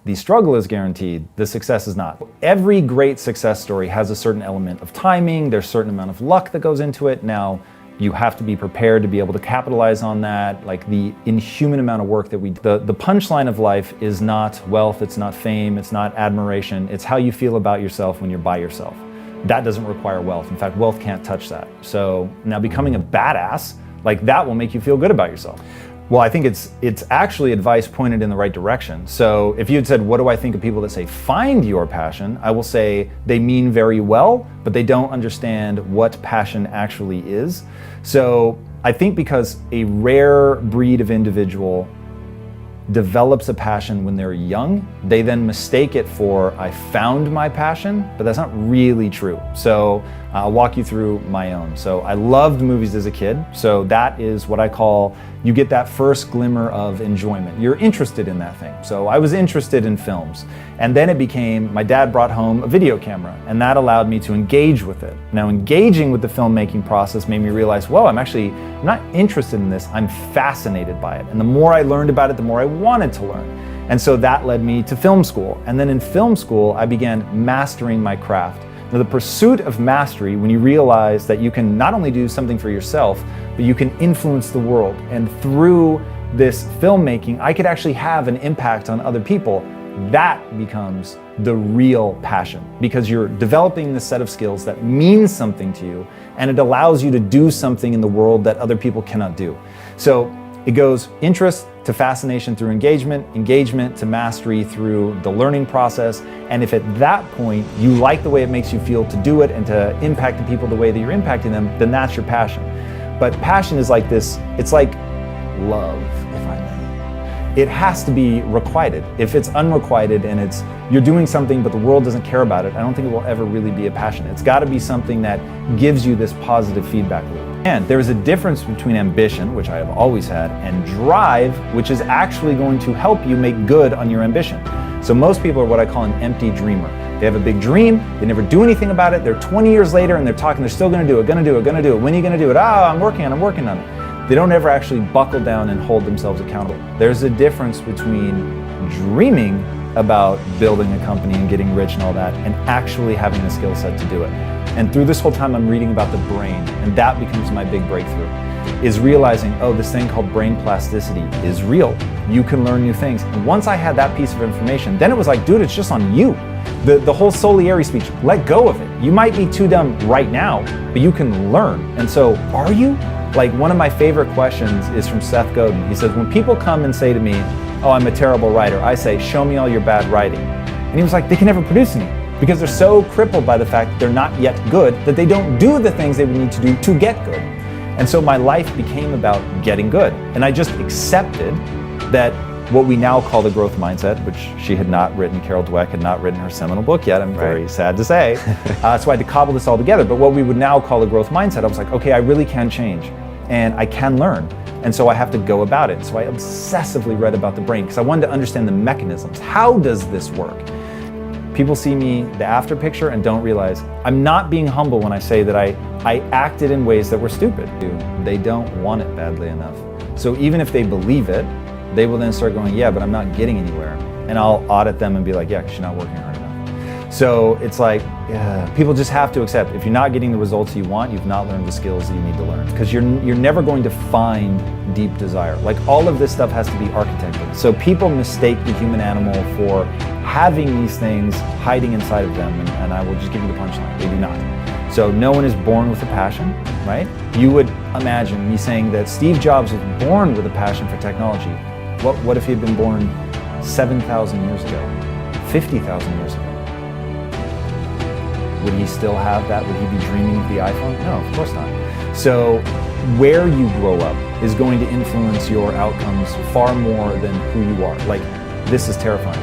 the struggle is guaranteed, the success is not. Every great success story has a certain element of timing, there's a certain amount of luck that goes into it. Now, you have to be prepared to be able to capitalize on that, like the inhuman amount of work that we do. The punchline of life is not wealth, it's not fame, it's not admiration, it's how you feel about yourself when you're by yourself. That doesn't require wealth. In fact, wealth can't touch that. So now becoming a badass, like that will make you feel good about yourself. Well, I think it's actually advice pointed in the right direction. So if you had said, what do I think of people that say, find your passion? I will say they mean very well, but they don't understand what passion actually is. So I think because a rare breed of individual develops a passion when they're young, they then mistake it for, I found my passion, but that's not really true. So I'll walk you through my own. So I loved movies as a kid. So that is what I call, you get that first glimmer of enjoyment. You're interested in that thing. So I was interested in films. And then it became, my dad brought home a video camera, and that allowed me to engage with it. Now, engaging with the filmmaking process made me realize, whoa, I'm not interested in this, I'm fascinated by it. And the more I learned about it, the more I wanted to learn. And so that led me to film school. And then in film school, I began mastering my craft. Now, the pursuit of mastery, when you realize that you can not only do something for yourself, but you can influence the world. And through this filmmaking, I could actually have an impact on other people. That becomes the real passion, because you're developing this set of skills that means something to you, and it allows you to do something in the world that other people cannot do. So it goes interest to fascination through engagement, engagement to mastery through the learning process. And if at that point you like the way it makes you feel to do it and to impact the people the way that you're impacting them, then that's your passion. But passion is like this, it's like love, if I may. It has to be requited. If it's unrequited and you're doing something but the world doesn't care about it, I don't think it will ever really be a passion. It's got to be something that gives you this positive feedback loop. And there is a difference between ambition, which I have always had, and drive, which is actually going to help you make good on your ambition. So most people are what I call an empty dreamer. They have a big dream, they never do anything about it, they're 20 years later and they're still gonna do it. When are you gonna do it? I'm working on it. They don't ever actually buckle down and hold themselves accountable. There's a difference between dreaming about building a company and getting rich and all that, and actually having the skill set to do it. And through this whole time, I'm reading about the brain, and that becomes my big breakthrough, is realizing, oh, this thing called brain plasticity is real. You can learn new things. And once I had that piece of information, then it was like, dude, it's just on you. The whole Solieri speech, let go of it. You might be too dumb right now, but you can learn. And so, are you? Like, one of my favorite questions is from Seth Godin. He says, when people come and say to me, oh, I'm a terrible writer, I say, show me all your bad writing. And he was like, they can never produce any, because they're so crippled by the fact that they're not yet good, that they don't do the things they would need to do to get good. And so my life became about getting good. And I just accepted that what we now call the growth mindset, which she had not written, Carol Dweck had not written her seminal book yet, I'm very sad to say. So I had to cobble this all together. But what we would now call a growth mindset, I was like, okay, I really can change and I can learn. And so I have to go about it. So I obsessively read about the brain because I wanted to understand the mechanisms. How does this work? People see me, the after picture, and don't realize I'm not being humble when I say that I acted in ways that were stupid. They don't want it badly enough. So even if they believe it, they will then start going, yeah, but I'm not getting anywhere. And I'll audit them and be like, yeah, because you're not working hard enough. So it's like, people just have to accept, if you're not getting the results you want, you've not learned the skills that you need to learn. Because you're never going to find deep desire. Like, all of this stuff has to be architected. So people mistake the human animal for having these things hiding inside of them, and I will just give you the punchline, they do not. So no one is born with a passion, right? You would imagine me saying that Steve Jobs was born with a passion for technology. What if he had been born 7,000 years ago, 50,000 years ago? Would he still have that? Would he be dreaming of the iPhone? No, of course not. So where you grow up is going to influence your outcomes far more than who you are. Like, this is terrifying.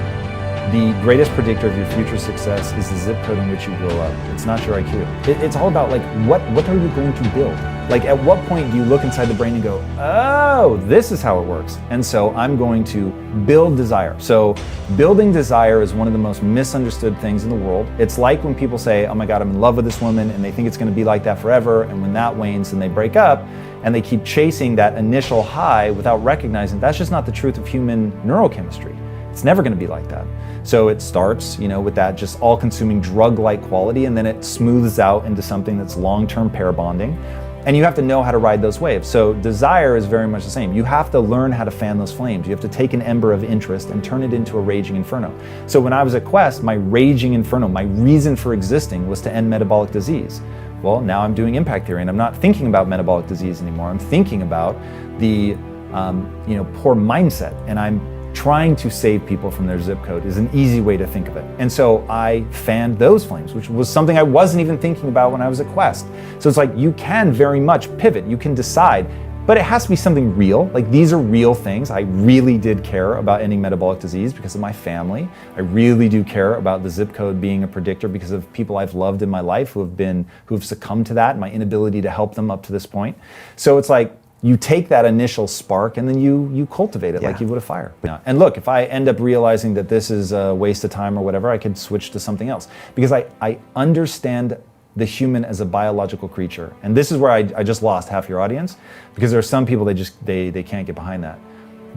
The greatest predictor of your future success is the zip code in which you grow up. It's not your IQ. It's all about, like, what are you going to build? Like, at what point do you look inside the brain and go, oh, this is how it works. And so I'm going to build desire. So building desire is one of the most misunderstood things in the world. It's like when people say, oh my God, I'm in love with this woman, and they think it's gonna be like that forever. And when that wanes, then they break up, and they keep chasing that initial high without recognizing that's just not the truth of human neurochemistry. It's never going to be like that. So it starts, with that just all-consuming drug-like quality, and then it smooths out into something that's long-term pair bonding. And you have to know how to ride those waves. So desire is very much the same. You have to learn how to fan those flames. You have to take an ember of interest and turn it into a raging inferno. So when I was at Quest, my raging inferno, my reason for existing was to end metabolic disease. Well, now I'm doing impact theory, and I'm not thinking about metabolic disease anymore. I'm thinking about the poor mindset, and I'm trying to save people from their zip code is an easy way to think of it. And so I fanned those flames, which was something I wasn't even thinking about when I was at Quest. So it's like, you can very much pivot, you can decide, but it has to be something real. Like, these are real things. I really did care about ending metabolic disease because of my family. I really do care about the zip code being a predictor because of people I've loved in my life who've succumbed to that and my inability to help them up to this point. So it's like, you take that initial spark and then you cultivate it like you would a fire. And look, if I end up realizing that this is a waste of time or whatever, I could switch to something else. Because I understand the human as a biological creature. And this is where I just lost half your audience, because there are some people they can't get behind that.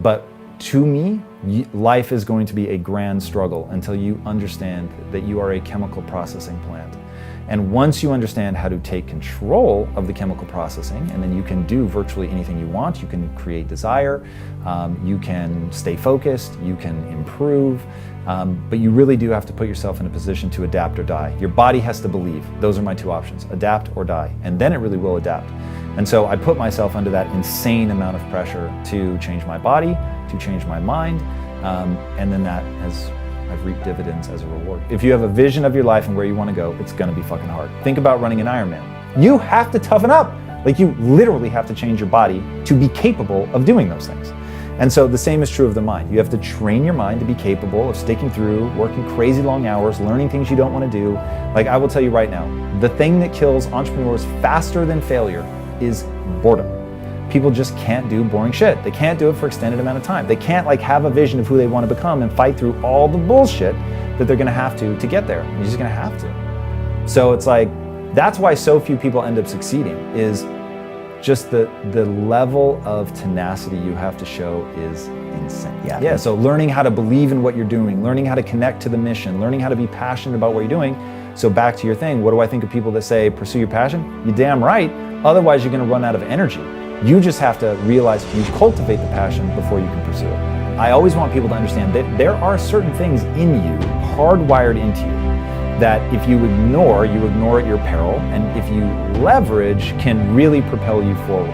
But to me, life is going to be a grand struggle until you understand that you are a chemical processing plant. And once you understand how to take control of the chemical processing, and then you can do virtually anything you want. You can create desire, you can stay focused, you can improve, but you really do have to put yourself in a position to adapt or die. Your body has to believe. Those are my two options, adapt or die, and then it really will adapt. And so I put myself under that insane amount of pressure to change my body, to change my mind, and then that has I've reaped dividends as a reward. If you have a vision of your life and where you want to go, it's going to be fucking hard. Think about running an Ironman. You have to toughen up. Like, you literally have to change your body to be capable of doing those things. And so the same is true of the mind. You have to train your mind to be capable of sticking through, working crazy long hours, learning things you don't want to do. Like, I will tell you right now, the thing that kills entrepreneurs faster than failure is boredom. People just can't do boring shit. They can't do it for extended amount of time. They can't have a vision of who they want to become and fight through all the bullshit that they're gonna have to get there. You're just gonna have to. So it's like, that's why so few people end up succeeding, is just the level of tenacity you have to show is insane. Yeah, so learning how to believe in what you're doing, learning how to connect to the mission, learning how to be passionate about what you're doing. So back to your thing, what do I think of people that say, pursue your passion? You're damn right. Otherwise, you're gonna run out of energy. You just have to realize you cultivate the passion before you can pursue it. I always want people to understand that there are certain things in you, hardwired into you, that if you ignore at your peril, and if you leverage, can really propel you forward.